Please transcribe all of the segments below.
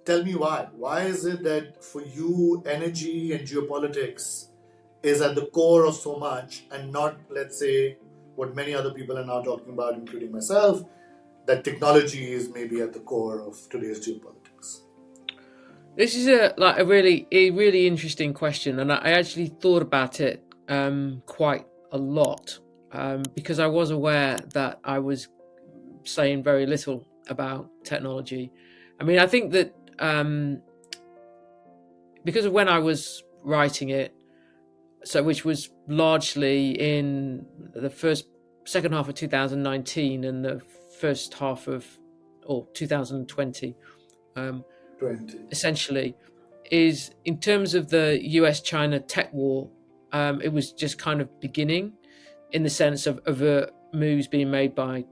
tell me why. Why is it that for you, energy and geopolitics is at the core of so much and not, let's say, what many other people are now talking about, including myself, that technology is maybe at the core of today's geopolitics? This is a really interesting question, and I actually thought about it quite a lot because I was aware that I was saying very little about technology. I mean, I think that because of when I was writing it, so which was largely in the second half of 2019 and the first half of 2020. 20. Essentially, is in terms of the US-China tech war, it was just kind of beginning in the sense of overt moves being made by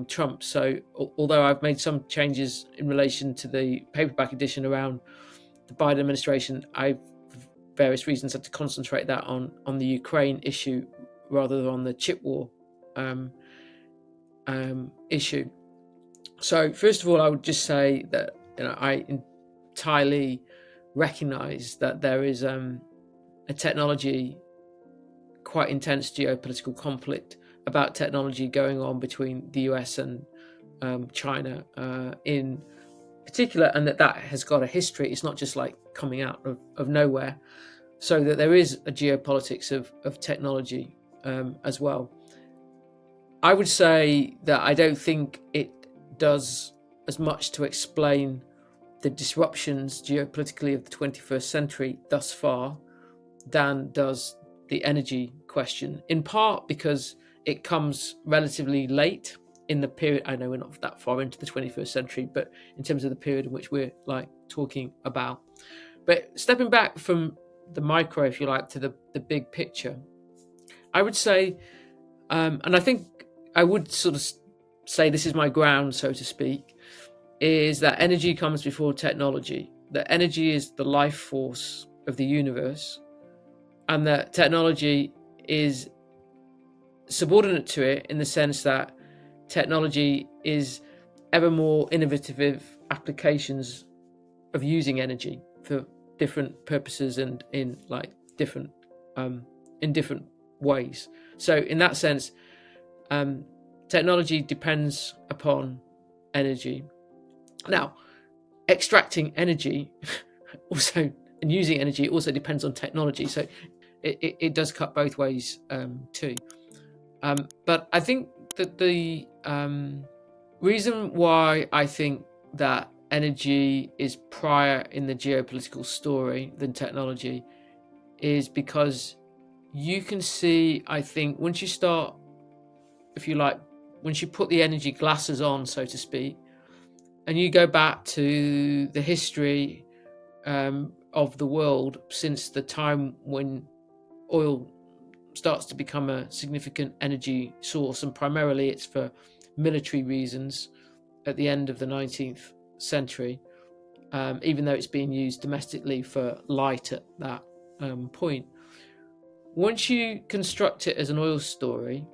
Trump. So although I've made some changes in relation to the paperback edition around the Biden administration, I've, for various reasons, had to concentrate that on the Ukraine issue rather than on the chip war issue. So first of all, I would just say that I entirely recognize that there is a technology, quite intense geopolitical conflict about technology going on between the US and China in particular, and that has got a history. It's not just like coming out of nowhere. So that there is a geopolitics of technology as well. I would say that I don't think it does as much to explain the disruptions geopolitically of the 21st century thus far than does the energy question, in part because it comes relatively late in the period. I know we're not that far into the 21st century, but in terms of the period in which we're talking about. But stepping back from the micro, if you like, to the big picture, I would say, and I think I would sort of say this is my ground, so to speak, is that energy comes before technology, that energy is the life force of the universe, and that technology is subordinate to it in the sense that technology is ever more innovative applications of using energy for different purposes and in different ways. So in that sense, technology depends upon energy. Now, extracting energy also and using energy also depends on technology. So it does cut both ways too. But I think that the reason why I think that energy is prior in the geopolitical story than technology is because you can see, I think, once you start, if you like, once you put the energy glasses on, so to speak, and you go back to the history of the world since the time when oil starts to become a significant energy source, and primarily it's for military reasons at the end of the 19th century, even though it's being used domestically for light at that point. Once you construct it as an oil story,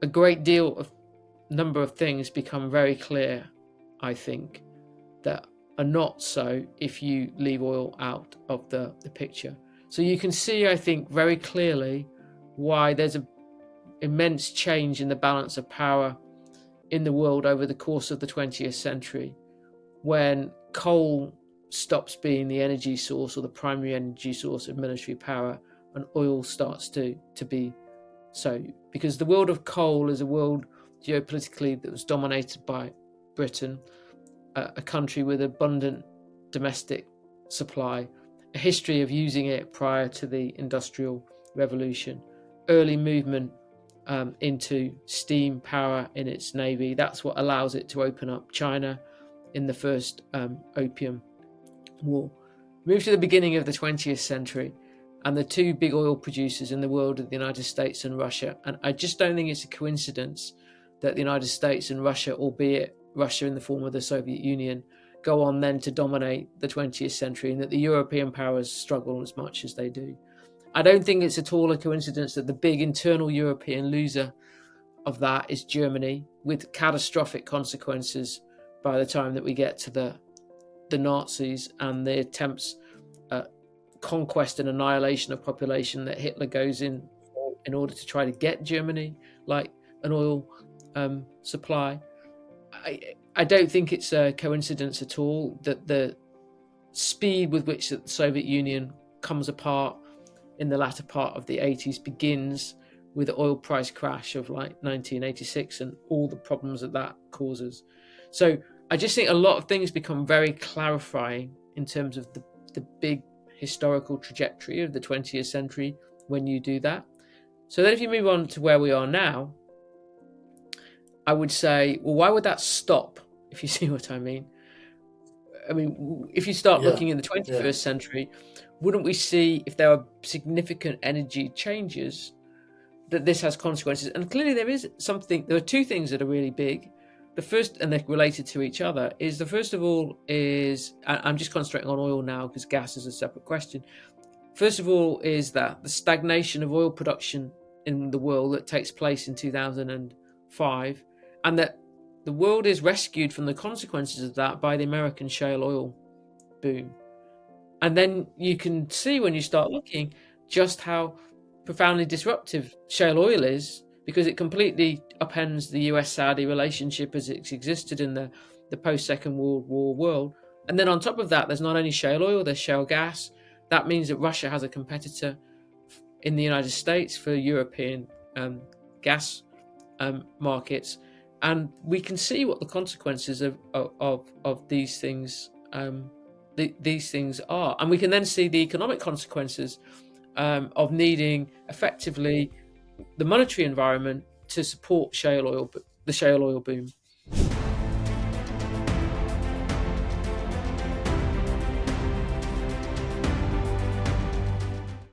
a great deal of number of things become very clear, I think, that are not so if you leave oil out of the picture. So you can see, I think, very clearly why there's an immense change in the balance of power in the world over the course of the 20th century, when coal stops being the energy source or the primary energy source of military power and oil starts to be so. Because the world of coal is a world geopolitically that was dominated by Britain, a country with abundant domestic supply, a history of using it prior to the Industrial Revolution, early movement into steam power in its navy. That's what allows it to open up China in the first Opium War. Move to the beginning of the 20th century, and the two big oil producers in the world are the United States and Russia. And I just don't think it's a coincidence that the United States and Russia, albeit Russia in the form of the Soviet Union, go on then to dominate the 20th century, and that the European powers struggle as much as they do. I don't think it's at all a coincidence that the big internal European loser of that is Germany, with catastrophic consequences by the time that we get to the the Nazis and the attempts at conquest and annihilation of population that Hitler goes in order to try to get Germany like an oil supply. I don't think it's a coincidence at all that the speed with which the Soviet Union comes apart in the latter part of the 80s begins with the oil price crash of like 1986 and all the problems that causes. So I just think a lot of things become very clarifying in terms of the big historical trajectory of the 20th century when you do that. So then if you move on to where we are now, I would say, well, why would that stop, if you see what I mean? I mean, if you start looking in the 21st century, wouldn't we see, if there are significant energy changes, that this has consequences? And clearly there are two things that are really big. The first, and they're related to each other, is the first of all is, I'm just concentrating on oil now because gas is a separate question. First of all is that the stagnation of oil production in the world that takes place in 2005, and that the world is rescued from the consequences of that by the American shale oil boom. And then you can see when you start looking just how profoundly disruptive shale oil is, because it completely upends the US-Saudi relationship as it's existed in the post-Second World War world. And then on top of that, there's not only shale oil, there's shale gas. That means that Russia has a competitor in the United States for European gas markets. And we can see what the consequences of these things these things are, and we can then see the economic consequences of needing effectively the monetary environment to support the shale oil boom.